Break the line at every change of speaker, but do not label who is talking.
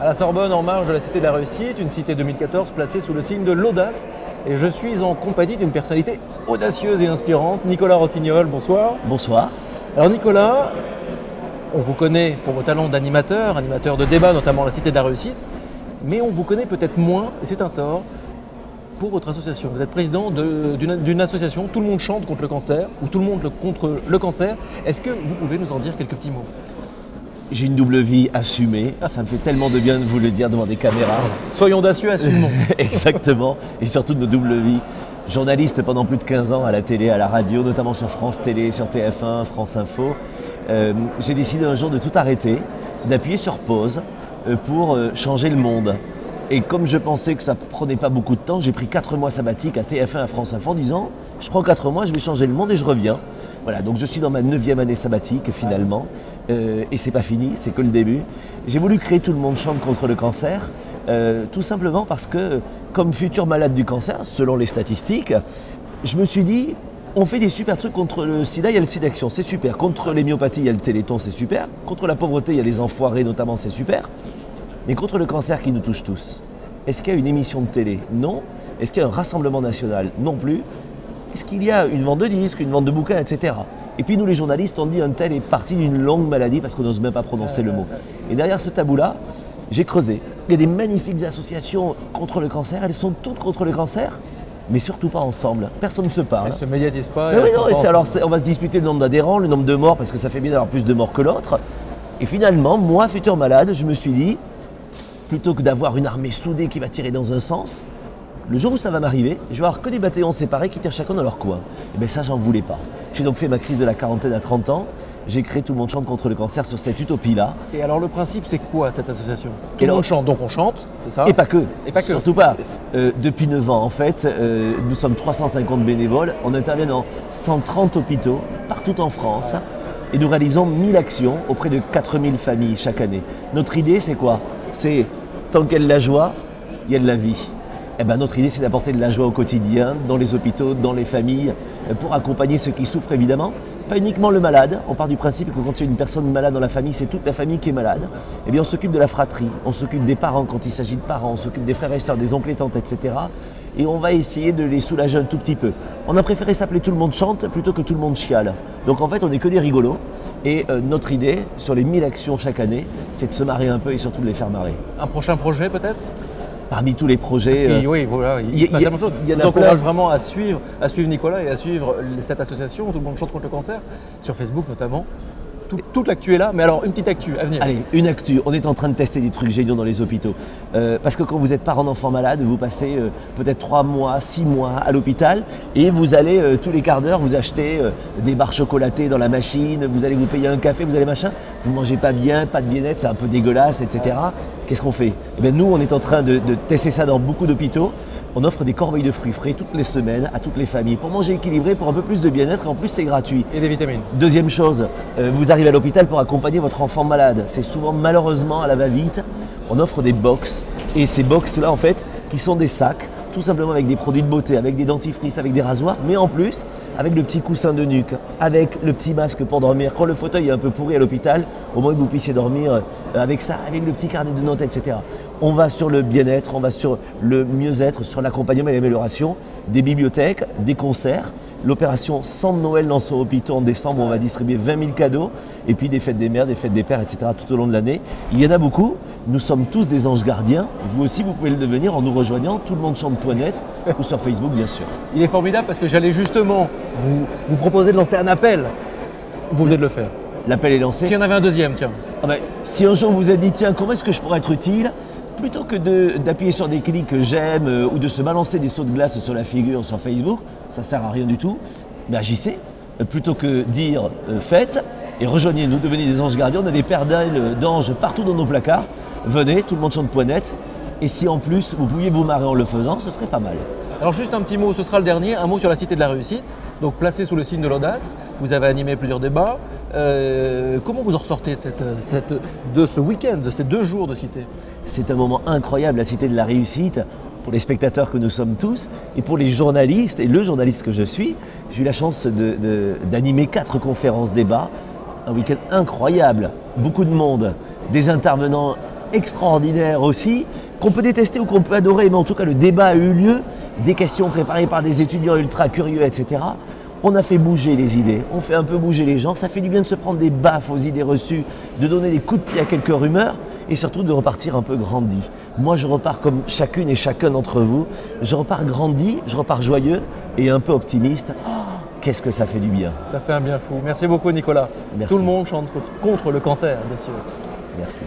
à la Sorbonne, en marge de la Cité de la Réussite, une cité 2014 placée sous le signe de l'audace. Et je suis en compagnie d'une personnalité audacieuse et inspirante, Nicolas Rossignol. Bonsoir.
Bonsoir.
Alors Nicolas, on vous connaît pour vos talents d'animateur, animateur de débat, notamment à la Cité de la Réussite, mais on vous connaît peut-être moins, et c'est un tort, pour votre association. Vous êtes président d'une association, Tout le monde chante contre le cancer, ou Tout le monde contre le cancer. Est-ce que vous pouvez nous en dire quelques petits mots?
J'ai une double vie assumée, ça me fait tellement de bien de vous le dire devant des caméras.
Soyons audacieux, assumons.
Exactement, et surtout de nos doubles vies. Journaliste pendant plus de 15 ans à la télé, à la radio, notamment sur France Télé, sur TF1, France Info. J'ai décidé un jour de tout arrêter, d'appuyer sur pause pour changer le monde. Et comme je pensais que ça ne prenait pas beaucoup de temps, j'ai pris 4 mois sabbatiques à TF1, à France Info en disant « je prends 4 mois, je vais changer le monde et je reviens ». Voilà, donc je suis dans ma 9e année sabbatique finalement, et c'est pas fini, c'est que le début. J'ai voulu créer Tout le monde chante contre le cancer, tout simplement parce que comme futur malade du cancer, selon les statistiques, je me suis dit on fait des super trucs contre le sida, il y a le SIDAction, c'est super. Contre les myopathies, il y a le Téléthon, c'est super. Contre la pauvreté, il y a les enfoirés notamment, c'est super. Mais contre le cancer qui nous touche tous, est-ce qu'il y a une émission de télé? Non. Est-ce qu'il y a un rassemblement national? Non plus. Est-ce qu'il y a une vente de disques, une vente de bouquins, etc. Et puis nous les journalistes, on dit un tel est parti d'une longue maladie parce qu'on n'ose même pas prononcer le mot. Et derrière ce tabou-là, j'ai creusé. Il y a des magnifiques associations contre le cancer, elles sont toutes contre le cancer, mais surtout pas ensemble. Personne ne se parle.
Elles ne se médiatisent pas.
Mais oui, non, alors, on va se disputer le nombre d'adhérents, le nombre de morts, parce que ça fait bien d'avoir plus de morts que l'autre. Et finalement, moi, futur malade, je me suis dit, plutôt que d'avoir une armée soudée qui va tirer dans un sens, le jour où ça va m'arriver, je vais avoir que des bataillons séparés qui tirent chacun dans leur coin. Et bien ça, j'en voulais pas. J'ai donc fait ma crise de la quarantaine à 30 ans. J'ai créé Tout le monde chante contre le cancer sur cette utopie-là.
Et alors le principe, c'est quoi cette association? Tout le monde chante, donc on chante, c'est ça?
Et pas que.
Et pas que.
Surtout pas. Depuis 9 ans, en fait, nous sommes 350 bénévoles. On intervient dans 130 hôpitaux, partout en France. Et nous réalisons 1000 actions auprès de 4000 familles chaque année. Notre idée, c'est quoi? C'est tant qu'il y a de la joie, il y a de la vie. Eh ben, notre idée, c'est d'apporter de la joie au quotidien, dans les hôpitaux, dans les familles, pour accompagner ceux qui souffrent évidemment. Pas uniquement le malade. On part du principe que quand il y a une personne malade dans la famille, c'est toute la famille qui est malade. Eh bien, on s'occupe de la fratrie, on s'occupe des parents quand il s'agit de parents, on s'occupe des frères et sœurs, des oncles et tantes, etc. Et on va essayer de les soulager un tout petit peu. On a préféré s'appeler Tout le monde chante plutôt que Tout le monde chiale. Donc en fait, on n'est que des rigolos. Et notre idée, sur les 1000 actions chaque année, c'est de se marrer un peu et surtout de les faire marrer.
Un prochain projet peut-être?
Parmi tous les projets.
Parce oui, voilà, il se passe la même chose. Je vous encourage vraiment à suivre Nicolas et à suivre cette association, Tout le monde chante contre le cancer, sur Facebook notamment. Toute l'actu est là, mais alors une petite actu à venir.
Allez, une actu. On est en train de tester des trucs géniaux dans les hôpitaux. Parce que quand vous êtes parent d'enfant malade, vous passez peut-être 3 mois, 6 mois à l'hôpital et vous allez tous les quarts d'heure vous acheter des barres chocolatées dans la machine, vous allez vous payer un café, vous allez machin, vous mangez pas bien, pas de bien-être, c'est un peu dégueulasse, etc. Qu'est-ce qu'on fait? Eh bien, nous, on est en train de tester ça dans beaucoup d'hôpitaux. On offre des corbeilles de fruits frais toutes les semaines à toutes les familles pour manger équilibré, pour un peu plus de bien-être et en plus c'est gratuit.
Et des vitamines.
Deuxième chose, vous arrivez à l'hôpital pour accompagner votre enfant malade. C'est souvent malheureusement à la va-vite. On offre des box et ces box-là en fait qui sont des sacs tout simplement avec des produits de beauté, avec des dentifrices, avec des rasoirs, mais en plus avec le petit coussin de nuque, avec le petit masque pour dormir. Quand le fauteuil est un peu pourri à l'hôpital, au moins que vous puissiez dormir avec ça, avec le petit carnet de notes, etc. On va sur le bien-être, on va sur le mieux-être, sur l'accompagnement et l'amélioration, des bibliothèques, des concerts, l'opération Sang de Noël dans son hôpital en décembre, on va distribuer 20 000 cadeaux, et puis des fêtes des mères, des fêtes des pères, etc. tout au long de l'année. Il y en a beaucoup, nous sommes tous des anges gardiens, vous aussi vous pouvez le devenir en nous rejoignant, tout le monde chante.net ou sur Facebook bien sûr.
Il est formidable parce que j'allais justement vous proposer de lancer un appel, vous venez de le faire.
L'appel est lancé.
S'il y en avait un deuxième, tiens.
Si un jour vous vous êtes dit, tiens, comment est-ce que je pourrais être utile? Plutôt que d'appuyer sur des clics que j'aime ou de se balancer des sauts de glace sur la figure sur Facebook, ça ne sert à rien du tout, mais agissez. Plutôt que dire faites et rejoignez-nous, devenez des anges gardiens. On a des paires d'ailes d'anges partout dans nos placards. Venez, tout le monde chante.net. Et si en plus vous pouviez vous marrer en le faisant, ce serait pas mal.
Alors juste un petit mot, ce sera le dernier, un mot sur la Cité de la Réussite, donc placé sous le signe de l'audace. Vous avez animé plusieurs débats. Comment vous en ressortez de ce week-end, de ces 2 jours de Cité?
C'est un moment incroyable, la Cité de la Réussite, pour les spectateurs que nous sommes tous, et pour les journalistes, et le journaliste que je suis. J'ai eu la chance d'animer 4 conférences débats, un week-end incroyable, beaucoup de monde, des intervenants extraordinaire aussi, qu'on peut détester ou qu'on peut adorer, mais en tout cas le débat a eu lieu, des questions préparées par des étudiants ultra curieux, etc. On a fait bouger les idées, on fait un peu bouger les gens, ça fait du bien de se prendre des baffes aux idées reçues, de donner des coups de pied à quelques rumeurs et surtout de repartir un peu grandi. Moi je repars comme chacune et chacun d'entre vous, je repars grandi, je repars joyeux et un peu optimiste. Oh, qu'est-ce que ça fait du bien.
Ça fait un bien fou. Merci beaucoup Nicolas.
Merci.
Tout le monde chante contre le cancer, bien sûr.
Merci.